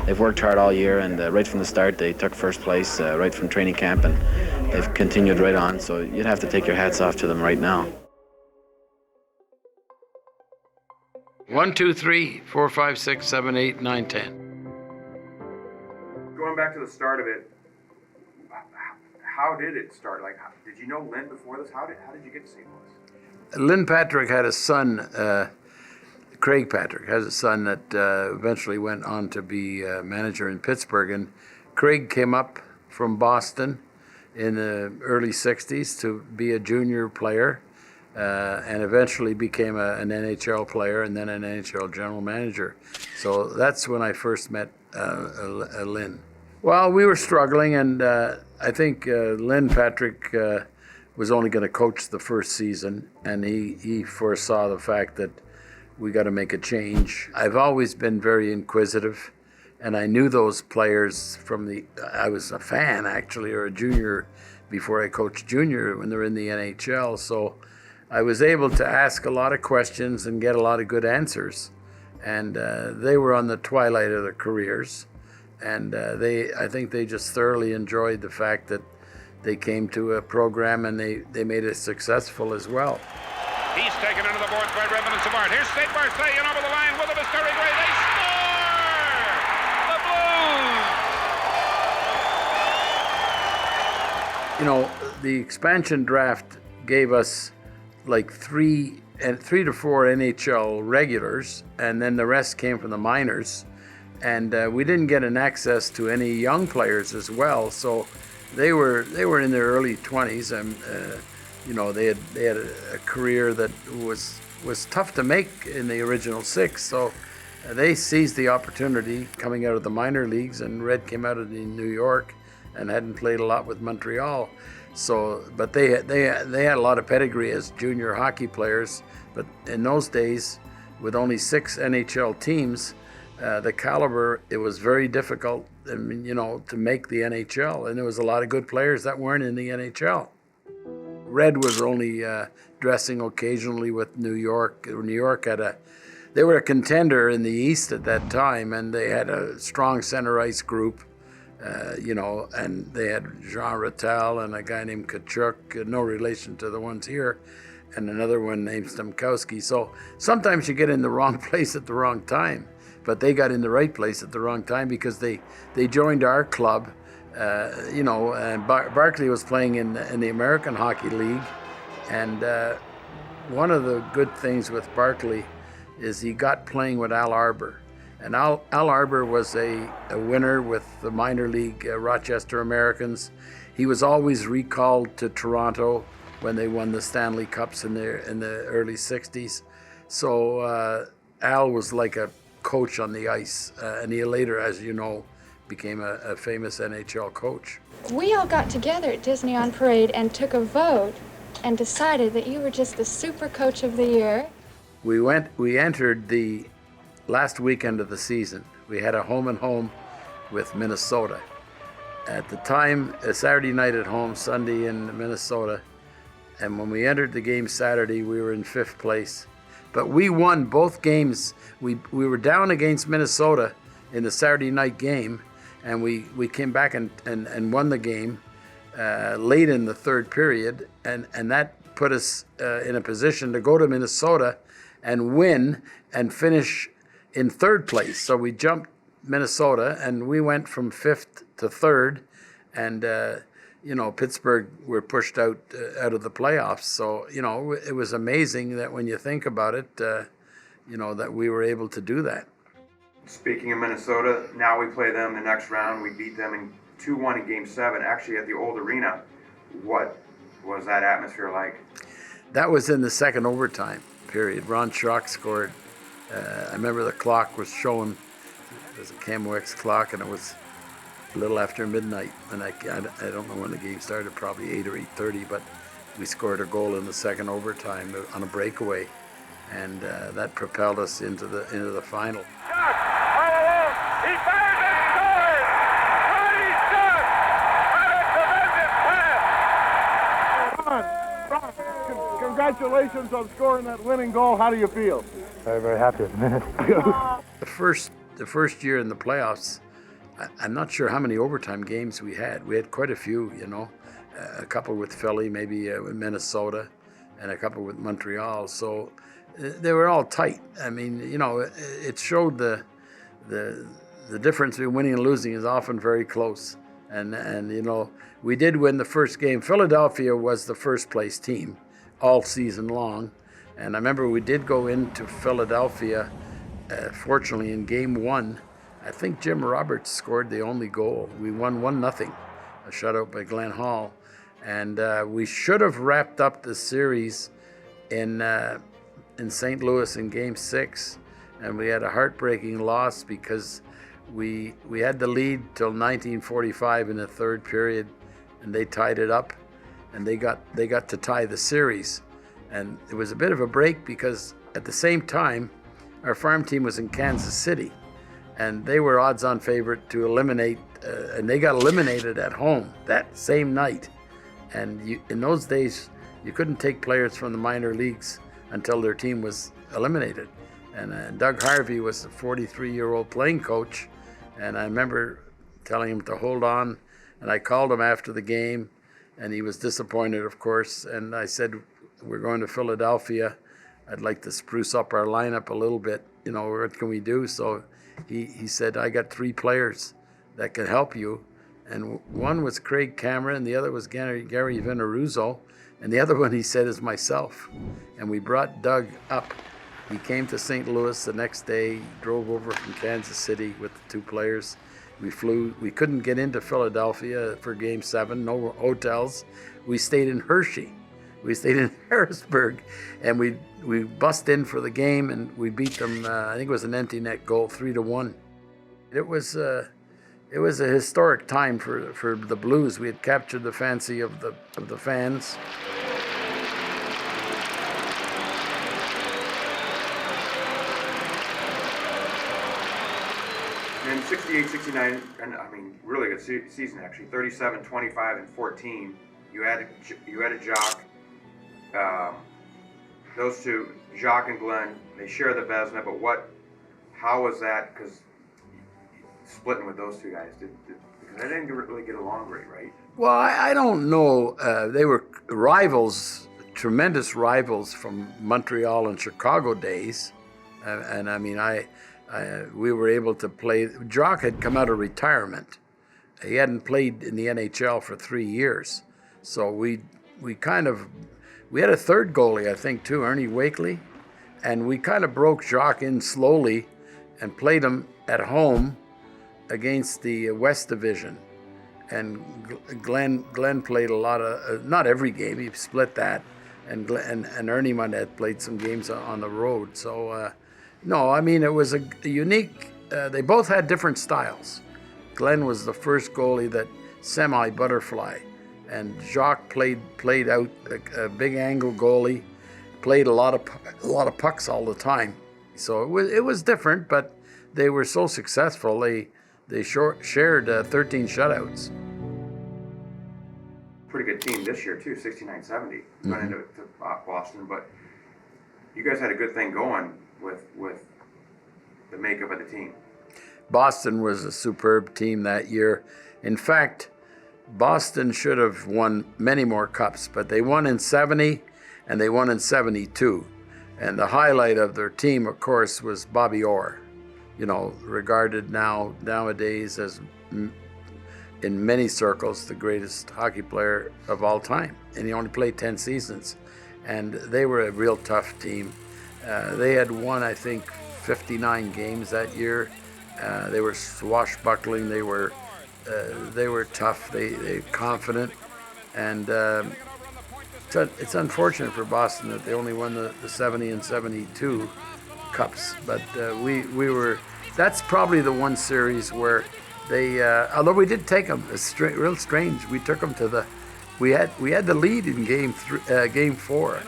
they've worked hard all year, and right from the start they took first place right from training camp, and they've continued right on. So you'd have to take your hats off to them right now. 1, 2, 3, 4, 5, 6, 7, 8, 9, 10. Going back to the start of it, how did it start? Like, did you know Lynn before this? How did you get to St. Louis? Lynn Patrick had a son, Craig Patrick has a son that eventually went on to be manager in Pittsburgh. And Craig came up from Boston in the early 60s to be a junior player and eventually became an NHL player and then an NHL general manager. So that's when I first met Lynn. Well, we were struggling, and I think Lynn Patrick was only going to coach the first season, and he foresaw the fact that we got to make a change. I've always been very inquisitive, and I knew those players I was a fan actually, or a junior before I coached junior when they were in the NHL. So I was able to ask a lot of questions and get a lot of good answers. And they were on the twilight of their careers. And I think they just thoroughly enjoyed the fact that they came to a program and they made it successful as well. He's taken into the fourth by Redmond and Savard. Here's State Marseille in over the line with him is Terry Gray. They score! The Blues! You know, the expansion draft gave us like three to four NHL regulars, and then the rest came from the minors. And we didn't get an access to any young players as well, so they were in their early 20s, and you know, they had a career that was tough to make in the original six. So they seized the opportunity coming out of the minor leagues, and Red came out of New York and hadn't played a lot with Montreal. So, but they had a lot of pedigree as junior hockey players. But in those days, with only 6 NHL teams, the caliber, it was very difficult, you know, to make the NHL, and there was a lot of good players that weren't in the NHL. Red was only dressing occasionally with New York. New York they were a contender in the East at that time, and they had a strong center ice group, you know, and they had Jean Rattal and a guy named Kachuk, no relation to the ones here, and another one named Stamkowski. So sometimes you get in the wrong place at the wrong time. But they got in the right place at the wrong time because they joined our club, you know, and Barkley was playing in the American Hockey League. And one of the good things with Barkley is he got playing with Al Arbour. And Al Arbour was a winner with the minor league Rochester Americans. He was always recalled to Toronto when they won the Stanley Cups in the early 60s. So Al was like a coach on the ice, and he later, as you know, became a famous NHL coach. We all got together at Disney on Parade and took a vote and decided that you were just the super coach of the year. We entered the last weekend of the season. We had a home and home with Minnesota. At the time, a Saturday night at home, Sunday in Minnesota, and when we entered the game Saturday, we were in 5th place. But we won both games. We were down against Minnesota in the Saturday night game, and we came back and won the game late in the third period, and that put us in a position to go to Minnesota and win and finish in 3rd place. So we jumped Minnesota, and we went from 5th to 3rd, and you know, Pittsburgh were pushed out of the playoffs. So, you know, it was amazing that when you think about it, you know, that we were able to do that. Speaking of Minnesota, now we play them the next round. We beat them in 2-1 in Game 7, actually at the old arena. What was that atmosphere like? That was in the second overtime period. Ron Schrock scored. I remember the clock was showing, it was a KMOX clock, and it was a little after midnight, and I don't know when the game started, probably 8 or 8:30, but we scored a goal in the second overtime on a breakaway, and that propelled us into the final. Shot! All alone! He fires and scores! Ronnie Stott! What a tremendous pass! Ron, congratulations on scoring that winning goal. How do you feel? Very, very happy at the minute. The first year in the playoffs, I'm not sure how many overtime games we had. We had quite a few, a couple with Philly, maybe with Minnesota, and a couple with Montreal. So they were all tight. I mean, it showed the difference between winning and losing is often very close. And we did win the first game. Philadelphia was the first place team all season long. And I remember we did go into Philadelphia, fortunately in game 1. I think Jim Roberts scored the only goal. We won 1-0, a shutout by Glenn Hall. And we should have wrapped up the series in St. Louis in game 6. And we had a heartbreaking loss because we had the lead till 1945 in the third period, and they tied it up, and they got to tie the series. And it was a bit of a break because at the same time, our farm team was in Kansas City, and they were odds-on favorite to eliminate, and they got eliminated at home that same night. And in those days, you couldn't take players from the minor leagues until their team was eliminated. And Doug Harvey was a 43-year-old playing coach, and I remember telling him to hold on, and I called him after the game, and he was disappointed, of course, and I said, we're going to Philadelphia. I'd like to spruce up our lineup a little bit. What can we do? So he said, I got 3 players that can help you. And one was Craig Cameron, the other was Gary Vinaruzzo, and the other one, he said, is myself. And we brought Doug up. He came to St. Louis the next day, drove over from Kansas City with the 2 players. We flew. We couldn't get into Philadelphia for Game 7, no hotels. We stayed in Hershey. We stayed in Harrisburg, and we bust in for the game, and we beat them. I think it was an empty net goal, 3-1. It was a historic time for the Blues. We had captured the fancy of the fans. In 68, 69, and I mean, really good season actually. 37, 25, and 14. You added Jacques. Those two, Jacques and Glenn, they share the Vezina. But how was that? Because splitting with those 2 guys, because they didn't really get along great, right? Well, I don't know. They were rivals, tremendous rivals from Montreal and Chicago days, and I mean, we were able to play. Jacques had come out of retirement. He hadn't played in the NHL for 3 years. So we had a third goalie, I think, too, Ernie Wakely. And we kind of broke Jacques in slowly and played him at home against the West Division. And Glenn played a lot of, not every game, he split that. And Ernie might have played some games on the road. So, no, I mean, it was a unique, they both had different styles. Glenn was the first goalie that semi-butterfly, and Jacques played out a big angle goalie, played a lot of pucks all the time. So it was different, but they were so successful. They shared 13 shutouts. Pretty good team this year too, 69-70 went into Boston, but you guys had a good thing going with the makeup of the team. Boston was a superb team that year. In fact, Boston should have won many more cups, but they won in 70 and they won in 72. And the highlight of their team, of course, was Bobby Orr, regarded nowadays as, in many circles, the greatest hockey player of all time. And he only played 10 seasons. And they were a real tough team. They had won, I think, 59 games that year. They were swashbuckling. They were tough. They were confident, and it's unfortunate for Boston that they only won the 70 and 72 cups. But we were. That's probably the one series where they. Although we did take them, it's real strange. We took them to the. We had the lead in game 4.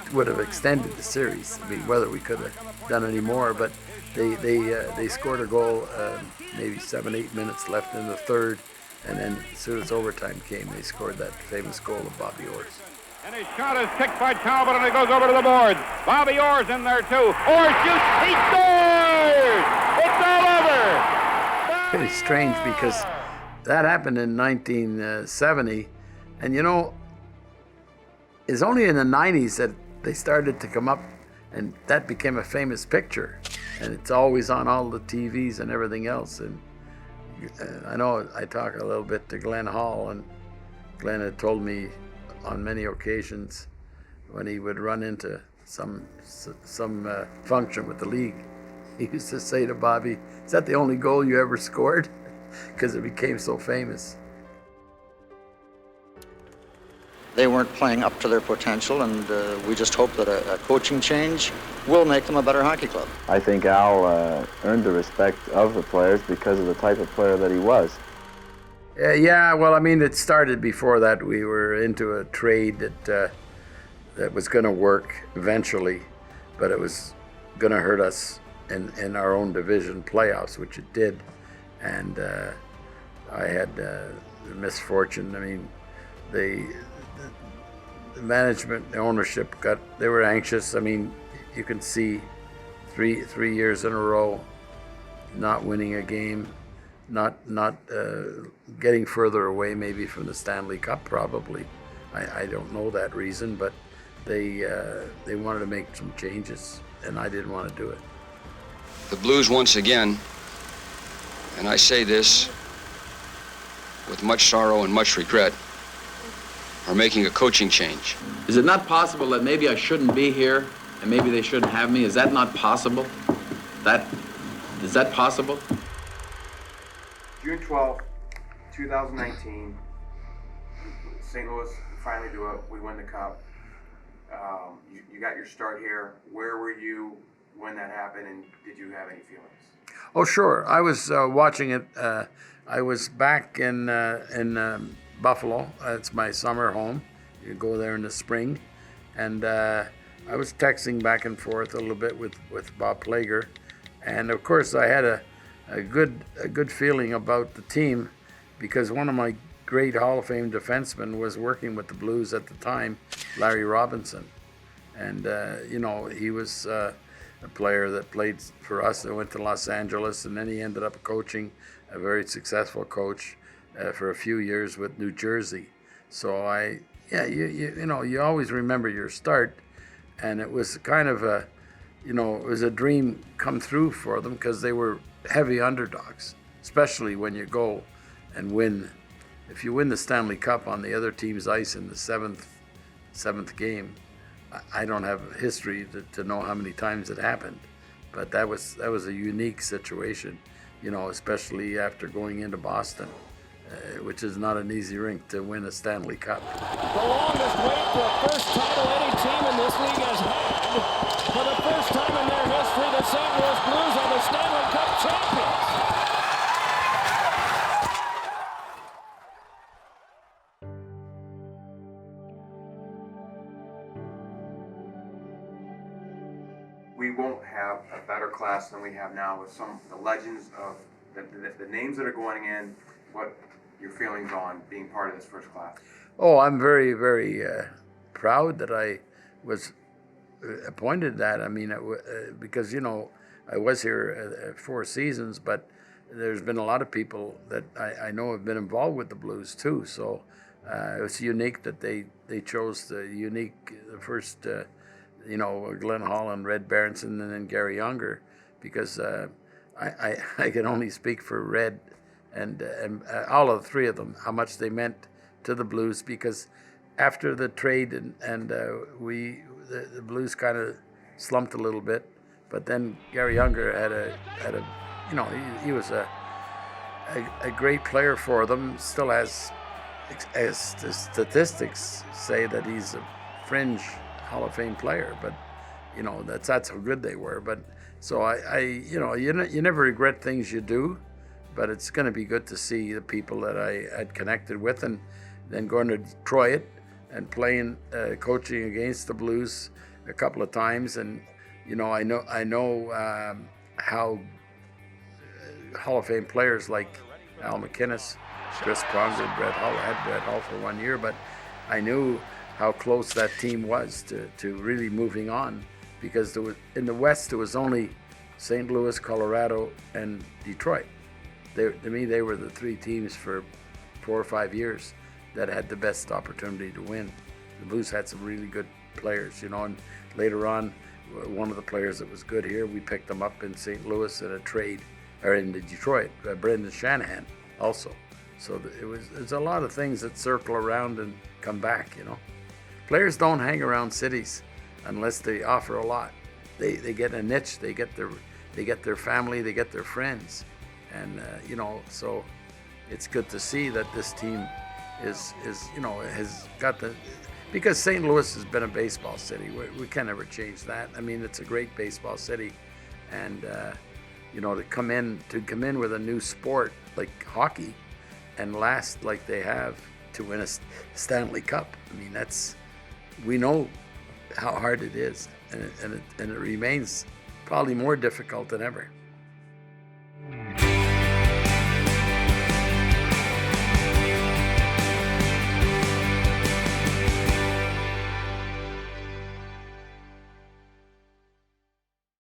It would have extended the series. I mean, whether we could have done any more, but they scored a goal maybe 7-8 minutes left in the third, and then as soon as overtime came, they scored that famous goal of Bobby Orr's. And his shot is kicked by Talbot, and it goes over to the boards. Bobby Orr's in there too. Orr shoots, he scores! It's all over! pretty strange because that happened in 1970, and you know, it's only in the 90s that they started to come up, and that became a famous picture, and it's always on all the TVs and everything else. And I know I talk a little bit to Glenn Hall, and Glenn had told me on many occasions when he would run into some function with the league, he used to say to Bobby, "Is that the only goal you ever scored?" Because it became so famous. They weren't playing up to their potential, and we just hope that a coaching change will make them a better hockey club. I think Al earned the respect of the players because of the type of player that he was. Yeah, well, I mean, it started before that. We were into a trade that was going to work eventually, but it was going to hurt us in our own division playoffs, which it did. And I had the misfortune. I mean, the management, the ownership they were anxious. I mean, you can see three years in a row not winning a game, not getting further away maybe from the Stanley Cup probably. I don't know that reason, but they wanted to make some changes, and I didn't want to do it. The Blues once again, and I say this with much sorrow and much regret, are making a coaching change. Is it not possible that maybe I shouldn't be here and maybe they shouldn't have me? Is that not possible? Is that possible? June 12th, 2019, St. Louis finally do it. We win the Cup. You got your start here. Where were you when that happened, and did you have any feelings? Oh, sure. I was watching it. I was back in Buffalo. It's my summer home. You go there in the spring. And I was texting back and forth a little bit with Bob Plager. And of course, I had a good feeling about the team because one of my great Hall of Fame defensemen was working with the Blues at the time, Larry Robinson. And, you know, he was a player that played for us and went to Los Angeles, and then he ended up coaching, a very successful coach for a few years with New Jersey. So you know, you always remember your start, and it was kind of a, you know, it was a dream come through for them because they were heavy underdogs, especially when you go and win. If you win the Stanley Cup on the other team's ice in the seventh game, I don't have a history to know how many times it happened, but that was a unique situation, you know, especially after going into Boston, which is not an easy rink to win a Stanley Cup. The longest wait for a first title any team in this league has had. For the first time in their history, the St. Louis Blues are the Stanley Cup champions. We won't have a better class than we have now with some of the legends of the names that are going in. What your feelings on being part of this first class? Oh, I'm very, very proud that I was appointed that. I mean, because, you know, I was here 4 seasons, but there's been a lot of people that I know have been involved with the Blues too. So it was unique that they chose the first, you know, Glenn Hall and Red Berenson and then Gary Younger, because I can only speak for Red and all of the three of them, how much they meant to the Blues, because after the trade and the Blues kind of slumped a little bit, but then Gary Younger had a you know, he was a great player for them, still has, as the statistics say, that he's a fringe Hall of Fame player, but you know, that's how good they were. But so I you know, you never regret things you do, but it's going to be good to see the people that I had connected with, and then going to Detroit and playing, coaching against the Blues a couple of times, and you know, I know how Hall of Fame players like Al McInnes, Chris Pronger, Brett Hull. I had Brett Hull for 1 year, but I knew how close that team was to really moving on, because in the West there was only St. Louis, Colorado, and Detroit. To me, they were the three teams for 4 or 5 years that had the best opportunity to win. The Blues had some really good players, and later on, one of the players that was good here, we picked them up in St. Louis in a trade, or in Detroit, Brendan Shanahan also. So there's a lot of things that circle around and come back, Players don't hang around cities unless they offer a lot. They get a niche, they get their family, they get their friends. And, so it's good to see that this team is has got because St. Louis has been a baseball city. We can never change that. I mean, it's a great baseball city. And, to come in with a new sport like hockey and last like they have to win a Stanley Cup. I mean, we know how hard it is, and it remains probably more difficult than ever.